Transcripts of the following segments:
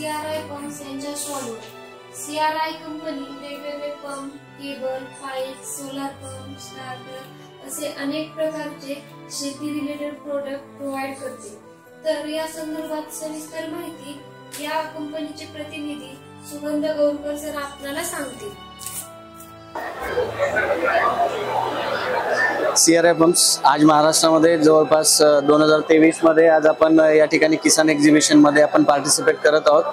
CRI pumps यांच्या स्टॉलवर CRI company वेगवेगळे pump, cable, pipe, solar pump, starter असे अनेक प्रकारचे शेती रिलेटेड प्रोडक्ट प्रोव्हाइड करते। तर या संदर्भात सविस्तर माहिती या कंपनीचे प्रतिनिधी सुगंध गौरकर सर आपल्याला सांगतील। CRI पंप्स आज महाराष्ट्रामध्ये जवळपास 2023 मध्ये आज आपण या ठिकाणी किसान एक्झिबिशन मध्ये आपण पार्टिसिपेट करत आहोत।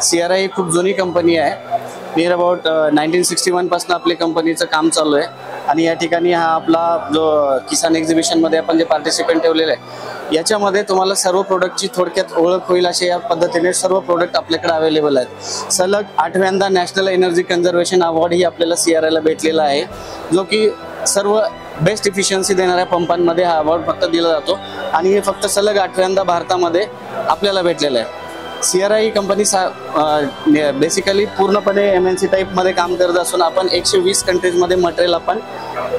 CRI ही खूप जुनी कंपनी आहे। नियर अबाउट 1961 पासून आपल्या कंपनीचं काम चालू आहे आणि या ठिकाणी हा आपला जो किसान एक्झिबिशन मध्ये आपण जे पार्टिसिपेंट ठेवलेले आहे याच्यामध्ये तुम्हाला सर्व प्रोडक्टची थोडक्यात ओळख होईल असे या पद्धतीने सर्व प्रोडक्ट आपल्याकडे अवेलेबल आहेत। सलग 8व्यांदा नॅशनल एनर्जी कन्झर्वेशन अवॉर्ड ही आपल्याला CRI ला भेटलेला आहे, जो की सर्व बेस्ट इफिशियन्सी देणाऱ्या पंपांमध्ये हा अवॉर्ड फक्त दिला जातो आणि हे फक्त सलग 8व्यांदा भारतामध्ये आपल्याला भेटलेलं आहे। CRI ही कंपनी बेसिकली पूर्णपणे MNC टाइप मध्ये काम करत असून आपण 120 कंट्रीज मध्ये मटेरियल आपण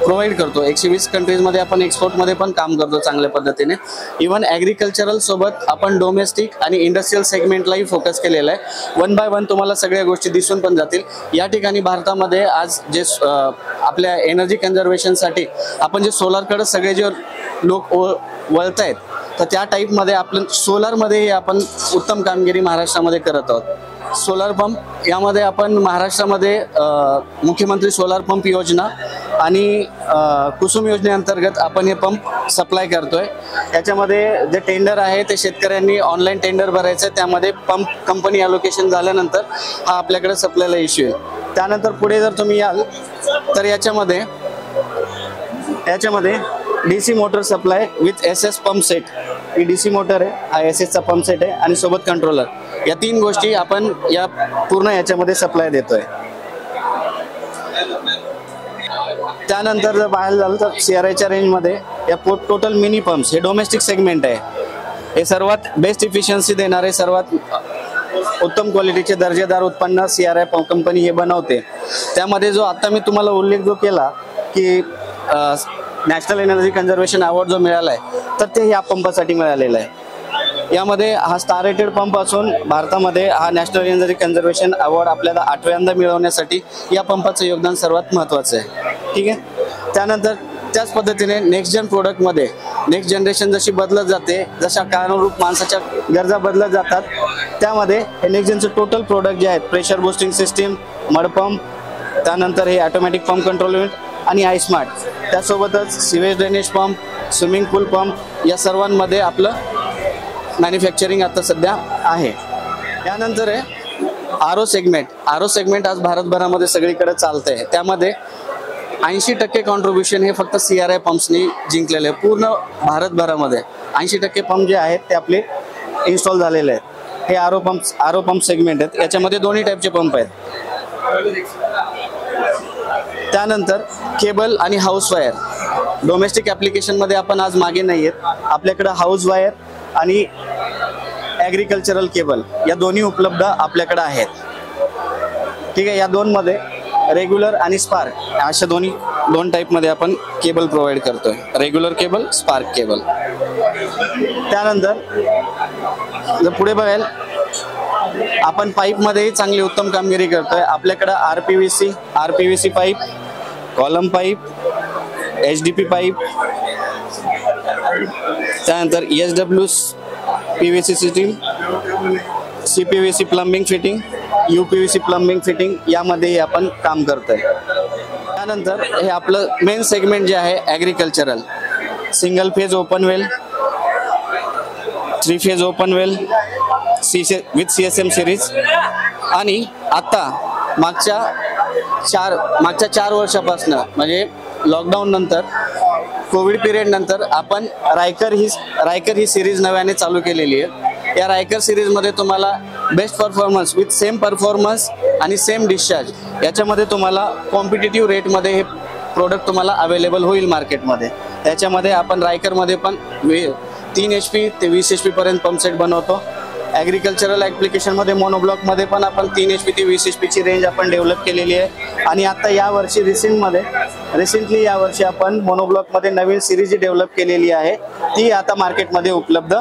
प्रोव्हाइड करतो। 120 कंट्रीज मध्ये आपण एक्सपोर्ट मध्ये पण काम करतो चांगल्या पद्धतीने। इवन ॲग्रिकल्चरल सोबत आपण डोमेस्टिक आणि इंडस्ट्रियल सेगमेंटलाही फोकस केलेला आहे। 1 बाय 1 तुम्हाला सगळ्या गोष्टी दिसून पण जातील। या ठिकाणी भारतामध्ये आज जे आपल्या एनर्जी कन्झर्वेशनसाठी आपण जे सोलारकडे सगळे जे लोक वळत आहेत तर त्या टाइप मध्ये आपण सोलार मध्ये आपण उत्तम कामगिरी महाराष्ट्रामध्ये करत आहोत। सोलार पंप यामध्ये आपण महाराष्ट्रामध्ये मुख्यमंत्री सोलार पंप योजना आणि कुसुम योजनेअंतर्गत आपण हे पंप सप्लाय करतोय। याच्यामध्ये जे टेंडर आहे ते शेतकऱ्यांनी ऑनलाईन टेंडर भरायचं, त्यामध्ये पंप कंपनी अलोकेशन झाल्यानंतर हा आपल्याकडे सप्लायला इश्यू आहे। त्यानंतर पुढे जर तुम्ही याल तर याच्यामध्ये DC motor supply with SS pump set, he DC motor आहे, हा SS चा पंप सेट आहे आणि सोबत कंट्रोलर, या 3 गोष्टी आपण या पूर्ण याच्यामध्ये सप्लाय देतोय। त्यानंतर जर पाहायला झालं तर CRI च्या रेंज मध्ये या टोटल मिनी पंप्स हे डोमेस्टिक सेगमेंट आहे। हे सर्वात बेस्ट इफिशियन्सी देणारे, सर्वात उत्तम क्वालिटीचे दर्जेदार उत्पन्न CRI पंप कंपनी हे बनवते। त्यामध्ये जो आता मी तुम्हाला उल्लेख जो केला की नॅशनल एनर्जी कन्झर्वेशन अवॉर्ड जो मिळाला आहे तर ते या पंपासाठी मिळालेला आहे। यामध्ये हा स्टार रेटेड पंप असून भारतामध्ये हा नॅशनल एनर्जी कन्झर्वेशन अवॉर्ड आपल्याला 8व्यांदा मिळवण्यासाठी या पंपाचं योगदान सर्वात महत्त्वाचं आहे। ठीक आहे। त्यानंतर त्याच पद्धतीने नेक्स्ट जन प्रोडक्टमध्ये नेक्स्ट जनरेशन जशी बदलत जाते, जशा काळानुरूप माणसाच्या गरजा बदलत जातात, त्यामध्ये हे नेक्स्ट जनचे टोटल प्रोडक्ट जे आहेत pressure boosting system, mud pump, त्यानंतर हे ऑटोमॅटिक पंप कंट्रोल युनिट आणि आय स्मार्ट, त्यासोबतच सिवेज ड्रेनेज पंप, स्विमिंग पूल पंप या सर्वांमध्ये आपलं मॅन्युफॅक्चरिंग आता सध्या आहे। त्यानंतर आहे RO सेगमेंट आज भारतभरामध्ये सगळीकडे चालतंय। त्यामध्ये 80% कॉन्ट्रीब्युशन हे फक्त CRI पंप्सनी जिंकलेले आहे। पूर्ण भारतभरामध्ये 80% पंप जे आहेत ते आपले इन्स्टॉल झालेले आहेत। हे RO पंप सेगमेंट आहेत। याच्यामध्ये दोन्ही टाईपचे पंप आहेत। त्यानंतर केबल आणि हाऊस वायर, डोमेस्टिक ॲप्लिकेशन मध्ये आपण आज मागे नाही आहेत। आपल्याकडे हाऊस वायर आणि ॲग्रिकल्चरल केबल या दोन्ही उपलब्ध आपल्याकडे आहेत। ठीक आहे। या दोनमध्ये रेग्युलर आणि स्पार्क अशा दोन टाईपमध्ये आपण केबल प्रोव्हाइड करतोय, रेग्युलर केबल, स्पार्क केबल। त्यानंतर जर पुढे बघाल आपण पाईपमध्येही चांगली उत्तम कामगिरी करतोय। आपल्याकडे RPVC pipe, column pipe, HDP pipe, त्यानंतर SW PVC system, CPVC plumbing fitting, UPVC plumbing fitting यामध्ये आपण काम करतोय। त्यानंतर हे आपलं मेन सेगमेंट जे आहे agricultural, single phase open well, 3 phase open well with CSM series, आणि आता मागच्या 4 वर्षापासून म्हणजे लॉकडाऊन नंतर, कोविड पिरियड नंतर आपण रायकर ही सिरीज नव्याने चालू केलेली आहे। या रायकर सिरीज मध्ये तुम्हाला best performance with same performance आणि सेम डिस्चार्ज याच्यामध्ये तुम्हाला कॉम्पिटिटिव्ह रेटमध्ये हे प्रोडक्ट तुम्हाला अवेलेबल होईल मार्केटमध्ये। त्याच्यामध्ये आपण रायकरमध्ये पण 3 HP ते 20 HP पर्यंत पंप सेट बनवतो। ॲग्रिकल्चरल ॲप्लिकेशनमध्ये मोनोब्लॉकमध्ये पण आपण 3 HP ते 20 HP ची रेंज आपण डेव्हलप केलेली आहे। आणि आता यावर्षी रिसेंटली यावर्षी आपण मोनोब्लॉकमध्ये नवीन सिरीज डेव्हलप केलेली आहे, ती आता मार्केटमध्ये उपलब्ध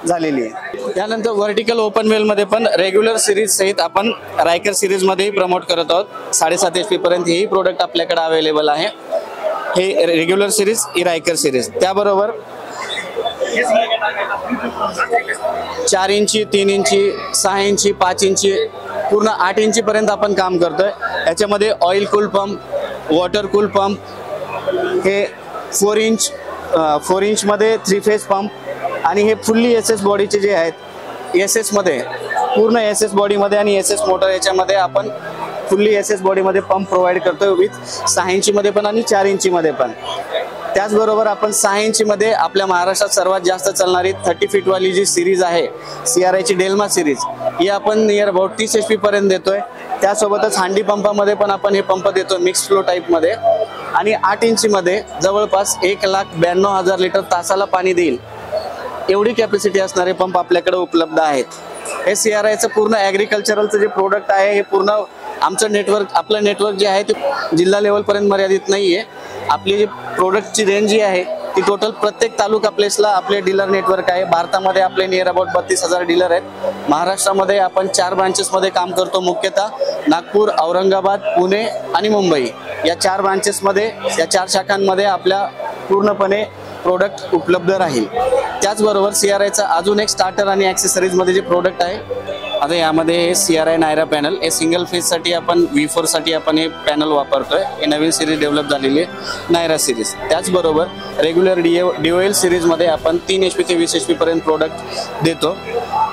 झालेली आहे। त्यानंतर व्हर्टिकल ओपन वेल मध्ये पण रेग्युलर सिरीज सहित आपण रायकर सिरीज मध्येही प्रमोट करत आहोत. 7.5 HP पर्यंत हेही प्रोडक्ट आपल्याकडे अवेलेबल आहे. हे रेग्युलर सिरीज, ही रायकर सिरीज. त्याबरोबर 4 इंची, 3 इंची, 6 इंची, 5 इंची, पूर्ण 8 इंची पर्यंत आपण काम करतोय. याच्यामध्ये oil cool pump, water cool pump, हे 4 इंच मध्ये 3 फेज पंप आणि हे फुल्ली SS बॉडीचे जे आहेत, SS मध्ये पूर्ण SS बॉडीमध्ये आणि SS मोटर याच्यामध्ये आपण फुल्ली SS बॉडीमध्ये पंप प्रोव्हाइड करतोय विथ 6 इंची मध्ये पण आणि 4 इंची मध्ये पण. त्याचबरोबर आपण 6 इंची मध्ये आपल्या महाराष्ट्रात सर्वात जास्त चालणारी 30 फीट वाली जी सिरीज आहे CRI ची डेल्मा सिरीज, ही आपण नियर अबाउट 30 HP पर्यंत देतोय. त्यासोबतच हांडी पंपामध्ये पण आपण हे पंप देतो मिक्स फ्लो टाईप मध्ये. आणि 8 इंची मध्ये जवळपास 1,92,000 लिटर तासाला पाणी देईल एवढी कॅपॅसिटी असणारे पंप आपल्याकडे उपलब्ध आहेत. हे CRIचं पूर्ण ॲग्रिकल्चरलचं जे प्रोडक्ट आहे, हे पूर्ण आमचं नेटवर्क, आपलं नेटवर्क जे आहे ते जिल्हा लेवलपर्यंत मर्यादित नाही आहे. आपली जी प्रोडक्टची रेंज जी आहे ती टोटल प्रत्येक तालुका प्लेसला आपले डीलर नेटवर्क आहे. भारतामध्ये आपले नियर अबाउट 32,000 डीलर आहेत. महाराष्ट्रामध्ये आपण 4 ब्रांचेसमध्ये काम करतो, मुख्यतः नागपूर, औरंगाबाद, पुणे आणि मुंबई या 4 ब्रांचेसमध्ये, या 4 शाखांमध्ये आपल्या पूर्णपणे प्रोडक्ट उपलब्ध राहील. त्याचबरोबर CRIचा अजून एक स्टार्टर आणि ॲक्सेसरीजमध्ये जे प्रोडक्ट आहे, आता यामध्ये हे CRI नायरा पॅनल, हे सिंगल फेजसाठी आपण V4 साठी आपण हे पॅनल वापरतोय. हे नवीन सिरीज डेव्हलप झालेली आहे नायरा सिरीज. त्याचबरोबर रेग्युलर DOL सिरीजमध्ये आपण 3 HP ते 20 HP पर्यंत प्रोडक्ट देतो.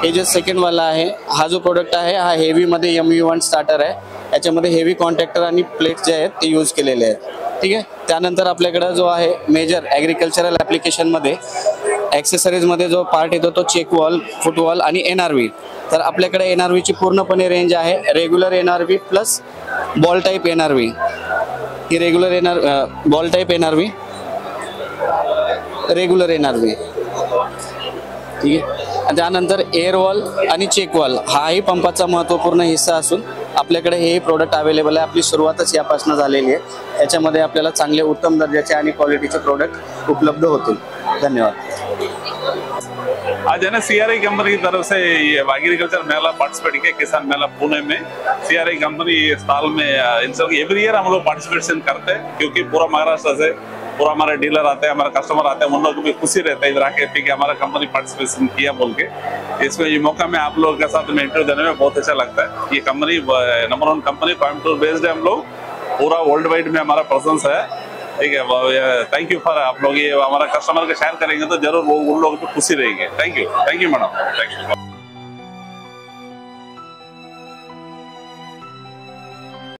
हे जे सेकंड वाला आहे, हा जो प्रोडक्ट आहे हा हेवीमध्ये MU1 स्टार्टर आहे. याच्यामध्ये हेवी कॉन्टॅक्टर आणि प्लेट्स जे आहेत ते यूज केलेले आहेत. ठीक आहे. त्यानंतर आपल्याकडे जो आहे मेजर ॲग्रिकल्चरल ॲप्लिकेशनमध्ये ॲक्सेसरीजमध्ये जो पार्ट येतो तो चेक वॉल, फुट वॉल आणि NRV. तर आपल्याकडे NRVची पूर्णपणे रेंज आहे. Regular NRV plus ball type NRV, ही regular ball type NRV, regular NRV. ठीक आहे. त्यानंतर एअर वॉल आणि चेक वॉल हाही पंपाचा महत्त्वपूर्ण हिस्सा असून आपल्याकडे हे प्रोडक्ट अवेलेबल आहे. आपली सुरुवातच यापासून झालेली आहे. याच्यामध्ये आपल्याला चांगले उत्तम दर्जाचे आणि क्वालिटीचे प्रोडक्ट उपलब्ध होतील. धन्यवाद. आज है ना CRI कंपनी की तरफ से ये एग्रीकल्चर मेला पार्टिसिपेट किया, किसान मेला पुणे में. CRI कंपनी साल में एवरी ईयर हम लोग पार्टिसिपेशन करते हैं, क्योंकि पूरा महाराष्ट्र से पूरा हमारे डीलर आते हैं, हमारे कस्टमर आते हैं, उन लोगों को भी खुशी रहता है इधर आके कि हमारा कंपनी पार्टिसिपेशन किया बोल के. इसमें ये मौका में आप लोगों के साथ में इंटरव्यू देने में बहुत अच्छा लगता है. ये company number 1 company, Coimbatore based है. हम लोग पूरा वर्ल्ड वाइड में हमारा प्रेजेंस है. ठीक है. थैंक यू फॉर, आप लोग ये हमारा कस्टमर के शेयर करेंगे तो जरूर वो उन लोगों को खुशी रहेगी. Thank you madam. Thank you.